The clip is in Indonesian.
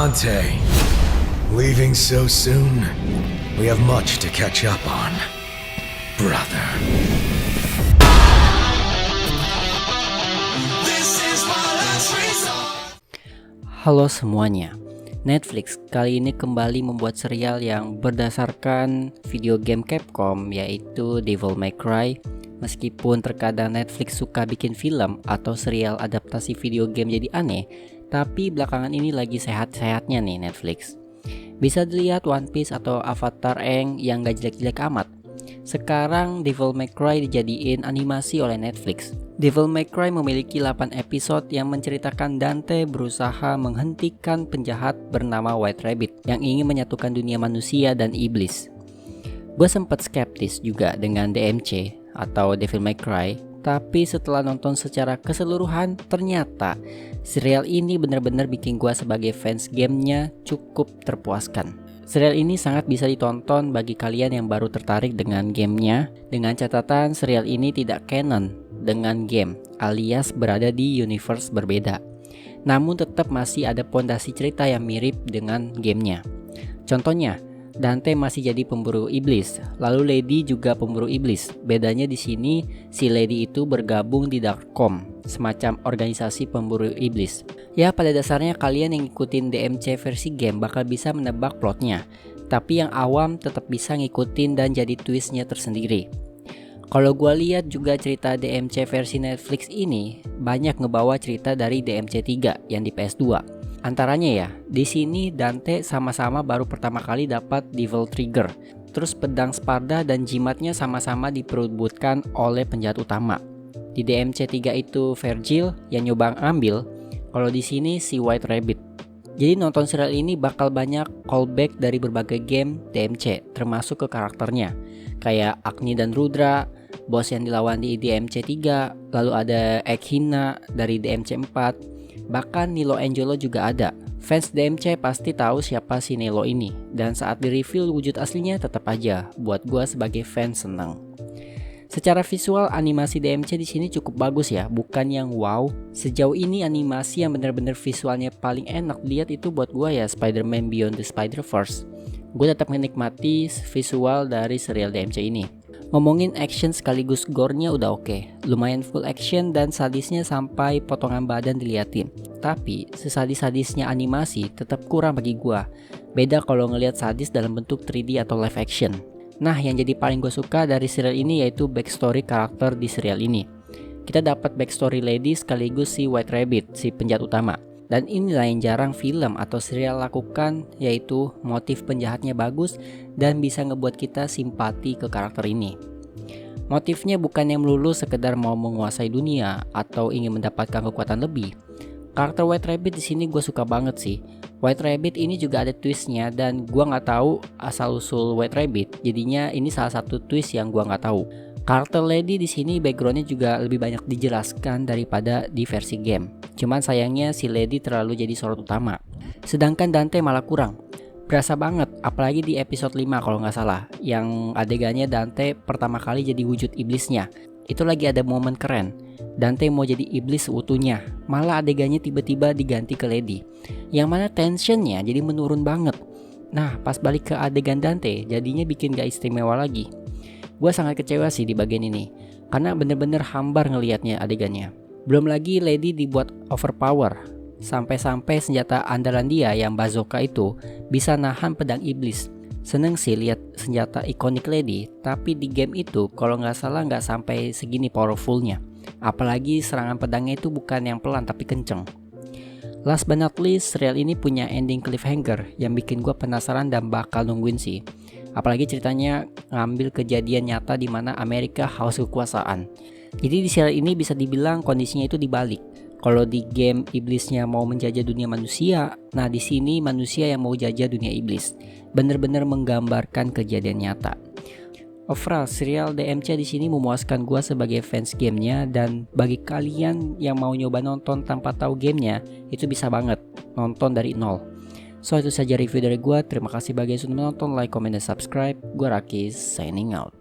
Dante, leaving so soon? We have much to catch up on, brother. Halo semuanya, Netflix kali ini kembali membuat serial yang berdasarkan video game Capcom, yaitu Devil May Cry. Meskipun terkadang Netflix suka bikin film atau serial adaptasi video game jadi aneh, tapi belakangan ini lagi sehat-sehatnya nih Netflix. Bisa dilihat One Piece atau Avatar Aang yang gak jelek-jelek amat. Sekarang Devil May Cry dijadiin animasi oleh Netflix. Devil May Cry memiliki 8 episode yang menceritakan Dante berusaha menghentikan penjahat bernama White Rabbit yang ingin menyatukan dunia manusia dan iblis. Gue sempat skeptis juga dengan DMC atau Devil May Cry, tapi setelah nonton secara keseluruhan, ternyata serial ini benar-benar bikin gue sebagai fans gamenya cukup terpuaskan. Serial ini sangat bisa ditonton bagi kalian yang baru tertarik dengan gamenya, dengan catatan serial ini tidak canon dengan game, alias berada di universe berbeda. Namun tetap masih ada pondasi cerita yang mirip dengan gamenya. Contohnya, Dante masih jadi pemburu iblis, lalu Lady juga pemburu iblis. Bedanya di sini si Lady itu bergabung di Darkcom, semacam organisasi pemburu iblis. Ya, pada dasarnya kalian yang ngikutin DMC versi game bakal bisa menebak plotnya, tapi yang awam tetap bisa ngikutin dan jadi twistnya tersendiri. Kalau gue lihat juga cerita DMC versi Netflix ini banyak ngebawa cerita dari DMC 3 yang di PS2. Antaranya ya, di sini Dante sama-sama baru pertama kali dapat Devil Trigger. Terus pedang Sparda dan jimatnya sama-sama diperebutkan oleh penjahat utama. Di DMC 3 itu Vergil yang nyoba ambil, kalau di sini si White Rabbit. Jadi nonton serial ini bakal banyak callback dari berbagai game DMC, termasuk ke karakternya. Kayak Agni dan Rudra, bos yang dilawan di DMC 3, lalu ada Ekhina dari DMC 4. Bahkan Nilo Angelo juga ada. Fans DMC pasti tahu siapa si Nilo ini, dan saat di-reveal wujud aslinya tetap aja buat gua sebagai fans seneng. Secara visual animasi DMC di sini cukup bagus ya, bukan yang wow. Sejauh ini animasi yang benar-benar visualnya paling enak dilihat itu buat gua ya Spider-Man Beyond the Spider-Verse. Gue tetap menikmati visual dari serial DMC ini. Ngomongin action sekaligus gore-nya udah oke. Lumayan full action dan sadisnya sampai potongan badan diliatin. Tapi sesadis-sadisnya animasi tetap kurang bagi gua. Beda kalau ngelihat sadis dalam bentuk 3D atau live action. Nah, yang jadi paling gue suka dari serial ini yaitu backstory karakter di serial ini. Kita dapat backstory Lady sekaligus si White Rabbit, si penjahat utama. Dan inilah yang jarang film atau serial lakukan, yaitu motif penjahatnya bagus dan bisa ngebuat kita simpati ke karakter ini. Motifnya bukan yang melulu sekedar mau menguasai dunia atau ingin mendapatkan kekuatan lebih. Karakter White Rabbit di sini gue suka banget sih. White Rabbit ini juga ada twistnya dan gue nggak tahu asal usul White Rabbit. Jadinya ini salah satu twist yang gue nggak tahu. Karakter Lady di sini backgroundnya juga lebih banyak dijelaskan daripada di versi game. Cuman sayangnya si Lady terlalu jadi sorot utama. Sedangkan Dante malah kurang. Berasa banget, apalagi di episode 5 kalau nggak salah, yang adegannya Dante pertama kali jadi wujud iblisnya. Itu lagi ada momen keren. Dante mau jadi iblis seutuhnya, malah adegannya tiba-tiba diganti ke Lady. Yang mana tensionnya jadi menurun banget. Nah, pas balik ke adegan Dante, jadinya bikin gak istimewa lagi. Gue sangat kecewa sih di bagian ini, karena bener-bener hambar ngelihatnya adegannya. Belum lagi Lady dibuat overpower, sampai-sampai senjata andalan dia yang bazooka itu bisa nahan pedang iblis. Seneng sih lihat senjata ikonik Lady, tapi di game itu kalau nggak salah nggak sampai segini powerfulnya. Apalagi serangan pedangnya itu bukan yang pelan tapi kenceng. Last but not least, serial ini punya ending cliffhanger yang bikin gue penasaran dan bakal nungguin sih. Apalagi ceritanya ngambil kejadian nyata di mana Amerika haus kekuasaan. Jadi di serial ini bisa dibilang kondisinya itu dibalik. Kalau di game iblisnya mau menjajah dunia manusia, nah di sini manusia yang mau jajah dunia iblis. Bener-bener menggambarkan kejadian nyata. Overall, serial DMC di sini memuaskan gua sebagai fans gamenya, dan bagi kalian yang mau nyoba nonton tanpa tahu gamenya, itu bisa banget nonton dari nol. So itu saja review dari gua. Terima kasih bagi yang sudah menonton, like, comment, dan subscribe. Gua Rakis, signing out.